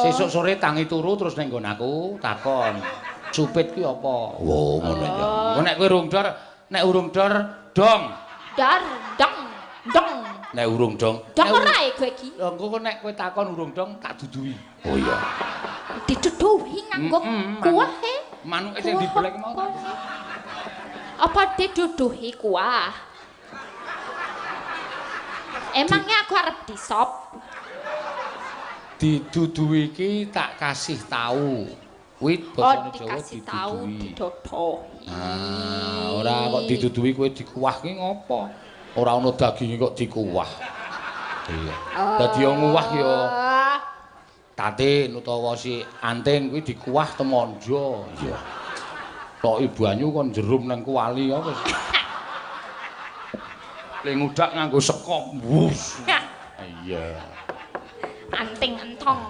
Sesuk sore tangi turu terus ning nggon aku takon. Cupit ki apa? Oh, ngono ya. Engko nek kowe urung dor, dong. Dar, dong, dong. Nek urung dong. Dong ora e kowe iki. Lha engko nek kowe takon urung dong tak duduhi. Oh iya. Diduduhi nganggo kuah e. Manuke sing dibelek mau. Apa diduduhi kuah? Emangnya aku arep disop? Diduduhi iki tak kasih tahu. Kuwi basa Jawa dikasih tahu didodohi. Ah, ora kok diduduhi kowe dikuah ki ngopo? Ora ana daginge kok dikuah. Iya. Dadi yo nguwah yo tatin utawa si anting kuwi dikuah temonjo. Iya. Toki banyu kon jerum nang kuali ya wis. Le ngudak nganggo sekop. Wus. Iya. Anting entong.